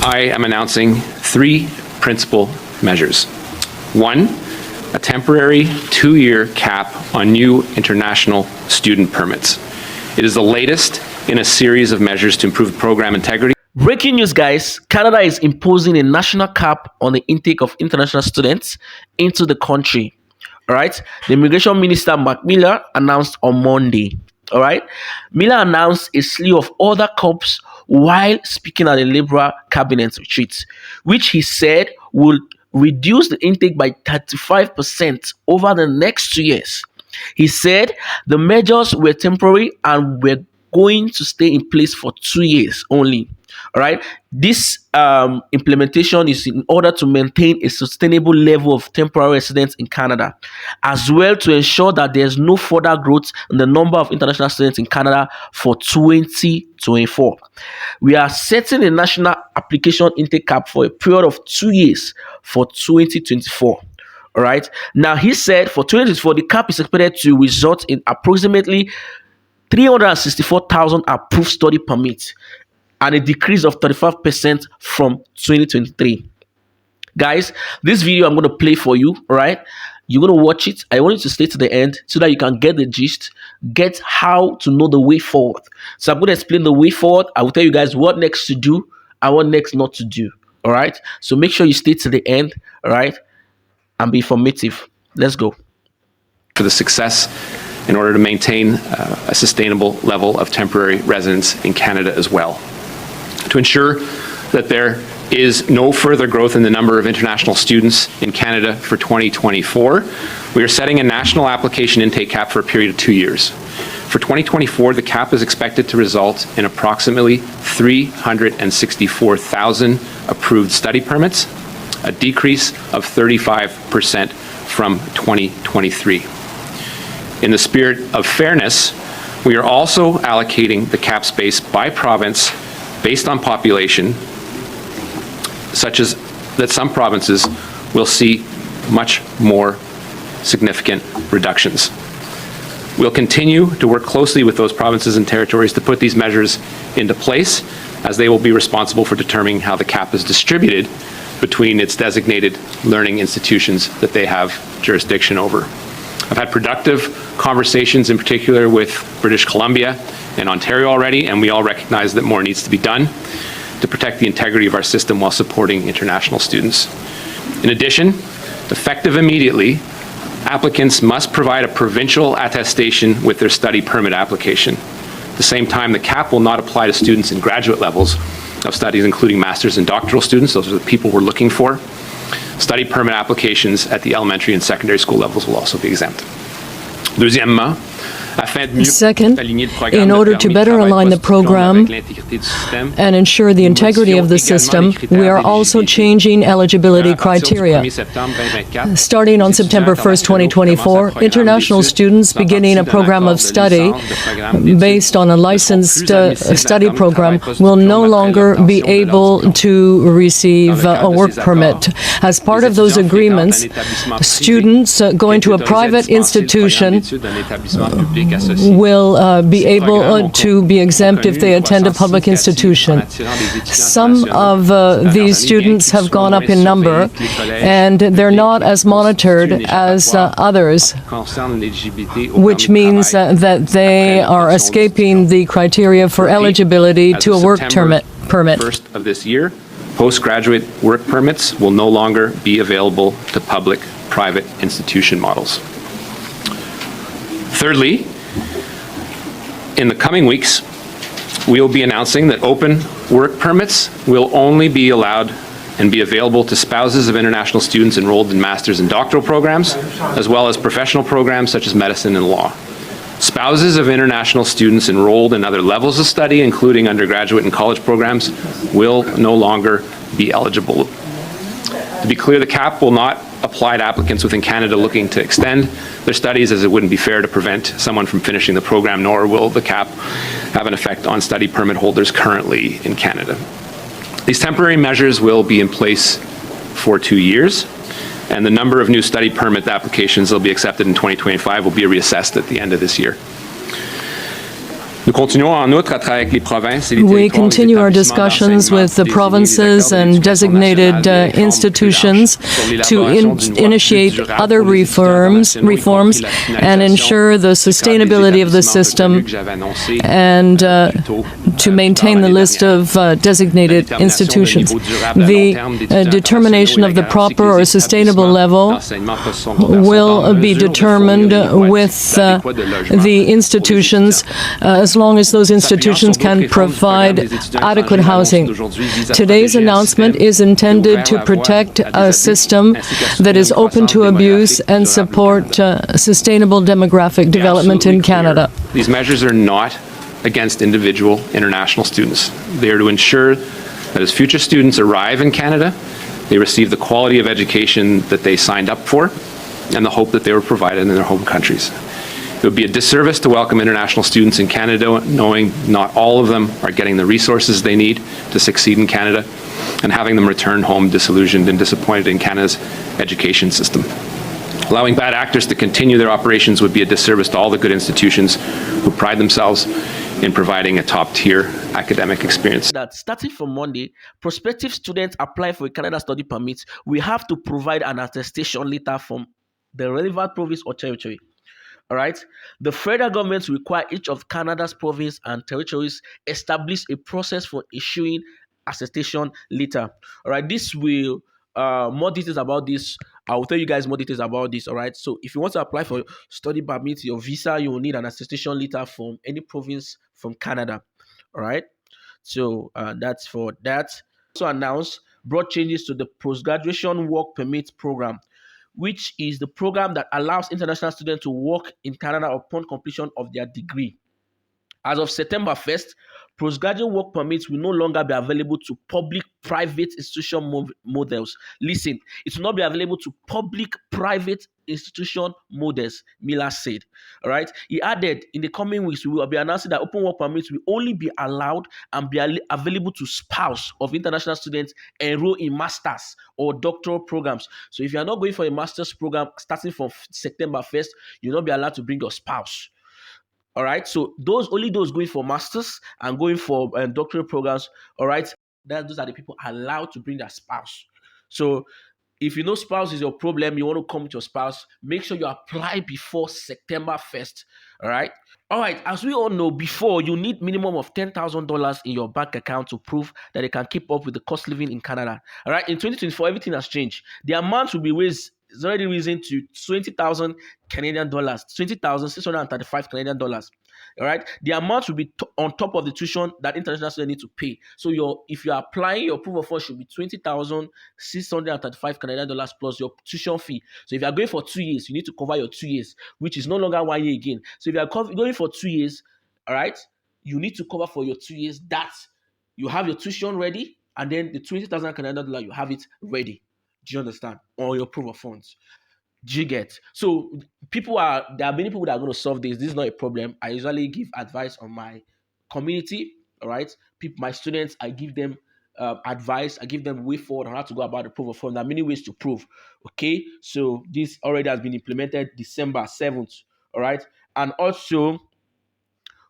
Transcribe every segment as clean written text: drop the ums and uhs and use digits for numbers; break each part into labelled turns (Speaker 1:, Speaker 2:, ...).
Speaker 1: I am announcing three principal measures. One, a temporary 2-year cap on new international student permits. It is the latest in a series of measures to improve program integrity.
Speaker 2: Breaking news, guys. Canada is imposing a national cap on the intake of international students into the country. All right. The Immigration Minister, Mark Miller, announced on Monday. All right. Miller announced a slew of other cuts while speaking at a Liberal cabinet retreat, which he said will reduce the intake by 35% over the next 2 years. He said the measures were temporary and were going to stay in place for 2 years only. All right. This implementation is in order to maintain a sustainable level of temporary residence in Canada, as well to ensure that there's no further growth in the number of international students in Canada for 2024. We are setting a national application intake cap for a period of 2 years for 2024. All right. Now, he said for 2024, the cap is expected to result in approximately 364,000 approved study permits and a decrease of 35% from 2023. Guys, this video I'm going to play for you, all right? You're going to watch it. I want you to stay to the end so that you can get the gist, get how to know the way forward. So I'm going to explain the way forward. I will tell you guys what next to do and what next not to do, all right? So make sure you stay to the end, all right? And be informative. Let's go.
Speaker 1: For the success in order to maintain a sustainable level of temporary residence in Canada as well. To ensure that there is no further growth in the number of international students in Canada for 2024, we are setting a national application intake cap for a period of 2 years. For 2024, the cap is expected to result in approximately 364,000 approved study permits, a decrease of 35% from 2023. In the spirit of fairness, we are also allocating the cap space by province based on population, such as that some provinces will see much more significant reductions. We'll continue to work closely with those provinces and territories to put these measures into place, as they will be responsible for determining how the cap is distributed between its designated learning institutions that they have jurisdiction over. I've had productive conversations, in particular with British Columbia and Ontario already, and we all recognize that more needs to be done to protect the integrity of our system while supporting international students. In addition, effective immediately, applicants must provide a provincial attestation with their study permit application. At the same time, the cap will not apply to students in graduate levels of studies, including master's and doctoral students. Those are the people we're looking for. Study permit applications at the elementary and secondary school levels will also be exempt. Deuxièmement,
Speaker 3: Second, in order to better align the program and ensure the integrity of the system, we are also changing eligibility criteria. Starting on September 1st, 2024, international students beginning a program of study based on a licensed study program will no longer be able to receive a work permit. As part of those agreements, students going to a private institution will be able to be exempt if they attend a public institution. Some of these students have gone up in number, and they're not as monitored as others, which means that they are escaping the criteria for eligibility to a work permit.
Speaker 1: First of this year, postgraduate work permits will no longer be available to public-private institution models. Thirdly, in the coming weeks, we will be announcing that open work permits will only be allowed and be available to spouses of international students enrolled in master's and doctoral programs, as well as professional programs such as medicine and law. Spouses of international students enrolled in other levels of study, including undergraduate and college programs, will no longer be eligible. To be clear, the cap will not apply to applicants within Canada looking to extend their studies, as it wouldn't be fair to prevent someone from finishing the program, nor will the cap have an effect on study permit holders currently in Canada. These temporary measures will be in place for 2 years, and the number of new study permit applications that will be accepted in 2025 will be reassessed at the end of this year. Nous continuons en outre à travailler avec les provinces et les
Speaker 3: We
Speaker 1: territoires, les
Speaker 3: continue our
Speaker 1: établissements
Speaker 3: discussions with the
Speaker 1: d'enseignement
Speaker 3: provinces
Speaker 1: désignés, les
Speaker 3: and
Speaker 1: acteurs de l'éducation
Speaker 3: designated
Speaker 1: nationale, des réformes
Speaker 3: institutions
Speaker 1: plus larges
Speaker 3: to
Speaker 1: sur l'élaboration d'une loi
Speaker 3: initiate
Speaker 1: plus durable
Speaker 3: other
Speaker 1: pour les étudiants
Speaker 3: reforms
Speaker 1: internationaux, y compris la
Speaker 3: and
Speaker 1: finalisation
Speaker 3: ensure the
Speaker 1: du cadre des
Speaker 3: sustainability of the
Speaker 1: établissements
Speaker 3: system
Speaker 1: reconnus que j'avais annoncé,
Speaker 3: and
Speaker 1: plus tôt,
Speaker 3: to
Speaker 1: plus
Speaker 3: maintain
Speaker 1: tard
Speaker 3: the
Speaker 1: l'année
Speaker 3: list
Speaker 1: dernière.
Speaker 3: of designated
Speaker 1: La détermination d'un
Speaker 3: institutions.
Speaker 1: niveau durable à long
Speaker 3: The
Speaker 1: terme d'étudiants
Speaker 3: determination
Speaker 1: internationaux
Speaker 3: of
Speaker 1: et
Speaker 3: the
Speaker 1: la garantie que
Speaker 3: proper
Speaker 1: les
Speaker 3: or sustainable
Speaker 1: établissements
Speaker 3: level
Speaker 1: d'enseignement postsecondaire sont en
Speaker 3: will be
Speaker 1: mesure de
Speaker 3: determined
Speaker 1: fournir des
Speaker 3: with
Speaker 1: quantités adéquates de logements
Speaker 3: the
Speaker 1: pour les
Speaker 3: institutions
Speaker 1: étudiants.
Speaker 3: as long as those
Speaker 1: S'appuyant
Speaker 3: institutions
Speaker 1: sur d'autres
Speaker 3: can
Speaker 1: réformes du programme
Speaker 3: provide
Speaker 1: des étudiants
Speaker 3: adequate
Speaker 1: étrangers, l'annonce
Speaker 3: housing.
Speaker 1: d'aujourd'hui vise à
Speaker 3: Today's
Speaker 1: protéger un
Speaker 3: announcement
Speaker 1: système
Speaker 3: is
Speaker 1: qui a
Speaker 3: intended
Speaker 1: ouvert
Speaker 3: to
Speaker 1: la voie
Speaker 3: protect
Speaker 1: à des
Speaker 3: a
Speaker 1: abus,
Speaker 3: system
Speaker 1: ainsi qu'à
Speaker 3: that
Speaker 1: soutenir
Speaker 3: is
Speaker 1: une
Speaker 3: open to
Speaker 1: croissance
Speaker 3: abuse
Speaker 1: démographique
Speaker 3: and
Speaker 1: durable au
Speaker 3: support
Speaker 1: Canada.
Speaker 3: sustainable demographic
Speaker 1: Be
Speaker 3: development in
Speaker 1: absolutely clear,
Speaker 3: Canada.
Speaker 1: these measures are not against individual international students. They are to ensure that as future students arrive in Canada, they receive the quality of education that they signed up for and the hope that they were provided in their home countries. It would be a disservice to welcome international students in Canada knowing not all of them are getting the resources they need to succeed in Canada and having them return home disillusioned and disappointed in Canada's education system. Allowing bad actors to continue their operations would be a disservice to all the good institutions who pride themselves in providing a top-tier academic experience.
Speaker 2: That starting from Monday, prospective students applying for a Canada study permit will have to provide an attestation letter from the relevant province or territory. All right. The federal government require each of Canada's province and territories establish a process for issuing attestation letter. All right. This will more details about this. I will tell you guys more details about this. All right. So if you want to apply for study permit, your visa, you will need an attestation letter from any province from Canada. All right. So that's for that. Also announced broad changes to the post-graduation work permit program, which is the program that allows international students to work in Canada upon completion of their degree. As of September 1st, postgraduate work permits will no longer be available to public-private institution models. Listen, it will not be available to public-private institution models, Miller said. All right. He added, in the coming weeks, we will be announcing that open work permits will only be allowed and be available to spouse of international students enrolled in master's or doctoral programs. So if you are not going for a master's program starting from September 1st, you'll not be allowed to bring your spouse. All right. So only those going for masters and going for doctoral programs. All right. Those are the people allowed to bring their spouse. So if you know spouse is your problem, you want to come with your spouse, make sure you apply before September 1st. All right. All right. As we all know, before you need minimum of $10,000 in your bank account to prove that they can keep up with the cost living in Canada. All right. In 2024, everything has changed. The amount will be raised. It's already risen to 20,000 Canadian dollars, 20,635 Canadian dollars. All right, the amount will be on top of the tuition that international students need to pay. So if you're applying, your proof of funds should be 20,635 Canadian dollars plus your tuition fee. So if you are going for 2 years, you need to cover your 2 years, which is no longer 1 year again. So if you are going for 2 years, all right, you need to cover for your 2 years. That you have your tuition ready, and then the 20,000 Canadian dollars you have it ready. Do you understand? Or your proof of funds. Do you get? So there are many people that are going to solve this. This is not a problem. I usually give advice on my community. All right, my students, I give them advice. I give them way forward on how to go about the proof of funds. There are many ways to prove. Okay, so this already has been implemented December 7th. All right, and also,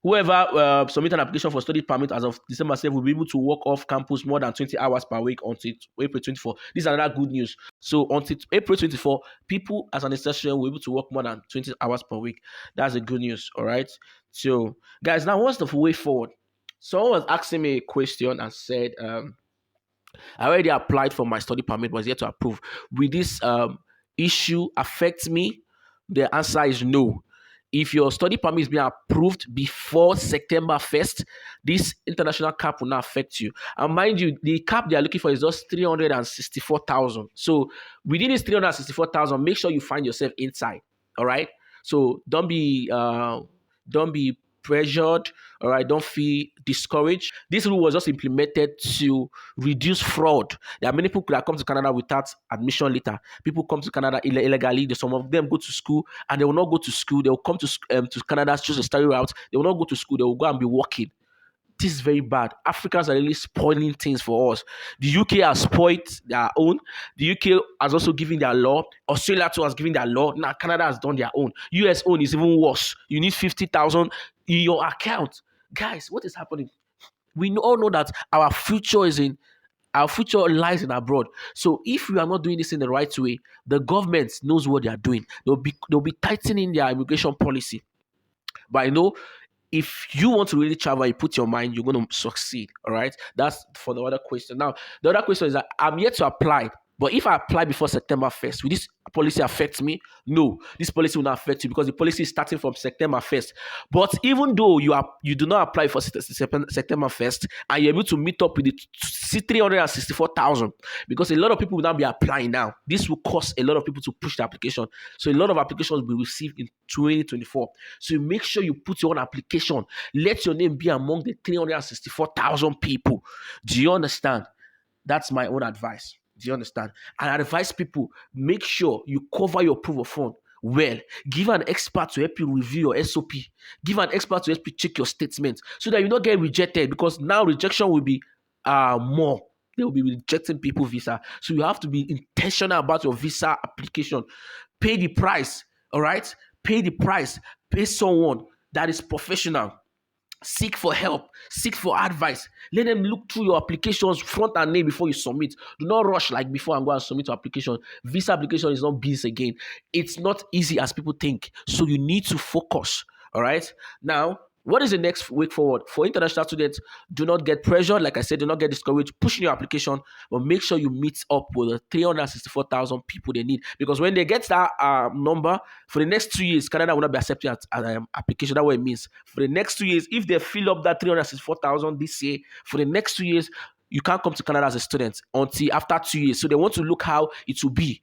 Speaker 2: whoever submit an application for study permit as of December 7th will be able to work off campus more than 20 hours per week until April 24. This is another good news. So until April 24, people as an institution will be able to work more than 20 hours per week. That's a good news. All right. So guys, now what's the way forward? Someone was asking me a question and said, I already applied for my study permit, was yet to approve. Will this issue affect me? The answer is no. If your study permit is being approved before September 1st, this international cap will not affect you. And mind you, the cap they are looking for is just 364,000. So within this 364,000, make sure you find yourself inside. All right. So don't be pressured. All right. Don't feel discouraged. This rule was just implemented to reduce fraud. There are many people that come to Canada without admission letter. People come to Canada illegally. Some of them go to school and they will not go to school. They will come to Canada, choose a study route. They will not go to school. They will go and be working. This is very bad. Africans are really spoiling things for us. The UK has spoiled their own. The UK has also given their law. Australia too has given their law. Now Canada has done their own. US own is even worse. You need 50,000 in your account. Guys, what is happening? We all know that our future lies in abroad. So if we are not doing this in the right way, the government knows what they are doing. They'll be tightening their immigration policy. But I know if you want to really travel, you put your mind, you're going to succeed. All right. That's for the other question. Now, the other question is that I'm yet to apply. But if I apply before September 1st, will this policy affect me? No, this policy will not affect you because the policy is starting from September 1st. But even though you do not apply for September 1st and you're able to meet up with the 364,000, because a lot of people will now be applying now. This will cause a lot of people to push the application. So a lot of applications will be received in 2024. So you make sure you put your own application. Let your name be among the 364,000 people. Do you understand? That's my own advice. Do you understand? And I advise people, make sure you cover your proof of fund well. Give an expert to help you review your SOP. Give an expert to help you check your statements so that you don't get rejected, because now rejection will be more. They will be rejecting people visa. So you have to be intentional about your visa application. Pay the price, all right? Pay the price. Pay someone that is professional. Seek for help, seek for advice. Let them look through your applications front and name before you submit. Do not rush like before and go and submit your application. Visa application is not business again. It's not easy as people think. So you need to focus. All right. Now, what is the next way forward? For international students, do not get pressured. Like I said, do not get discouraged. Push in your application, but make sure you meet up with the 364,000 people they need. Because when they get that number, for the next 2 years, Canada will not be accepting application. That's what it means. For the next 2 years, if they fill up that 364,000 this year, for the next 2 years, you can't come to Canada as a student until after 2 years. So they want to look how it will be.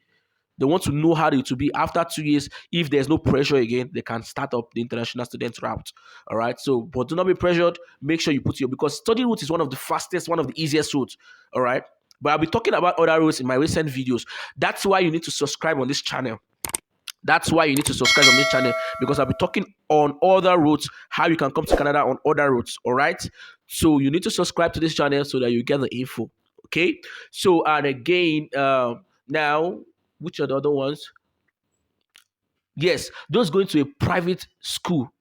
Speaker 2: They want to know how it will be after 2 years. If there's no pressure again, they can start up the international student route. All right. So, but do not be pressured. Make sure you put because study route is one of the fastest, one of the easiest routes. All right. But I'll be talking about other routes in my recent videos. That's why you need to subscribe on this channel. That's why you need to subscribe on this channel, because I'll be talking on other routes, how you can come to Canada on other routes. All right. So you need to subscribe to this channel so that you get the info. Okay. So, and again, now, which are the other ones? Yes, those going to a private school.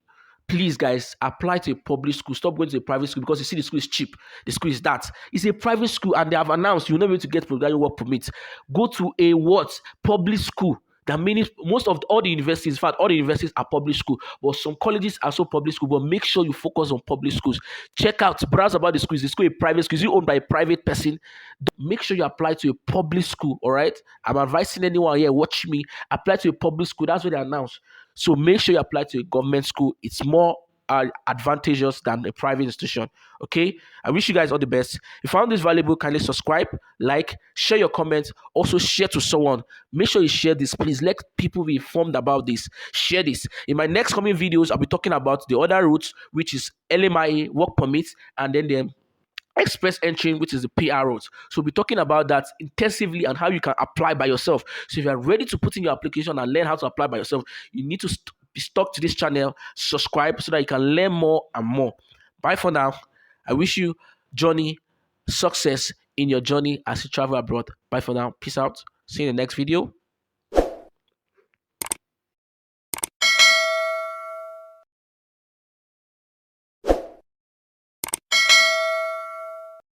Speaker 2: Please, guys, apply to a public school. Stop going to a private school because you see the school is cheap. The school is that. It's a private school and they have announced you'll not be able to get postgraduate work permit. Go to a what? Public school. That means most of all the universities, in fact, all the universities are public school, but some colleges are also public school. But make sure you focus on public schools. Check out, browse about the schools. The school is a private school. Is it owned by a private person? Make sure you apply to a public school. All right. I'm advising anyone here, watch me. Apply to a public school. That's what they announce. So make sure you apply to a government school. It's more advantageous than a private institution. Okay, I wish you guys all the best. If you found this valuable, kindly subscribe, like, share your comments, also share to someone. Make sure you share this, please. Let people be informed about this. Share this. In my next coming videos, I'll be talking about the other routes, which is LMIA, work permits, and then the express entry, which is the PR route. So we'll be talking about that intensively and how you can apply by yourself. So if you're ready to put in your application and learn how to apply by yourself, you need to be stuck to this channel, subscribe so that you can learn more and more. Bye for now. I wish you journey success in your journey as you travel abroad. Bye for now. Peace out. See you in the next video.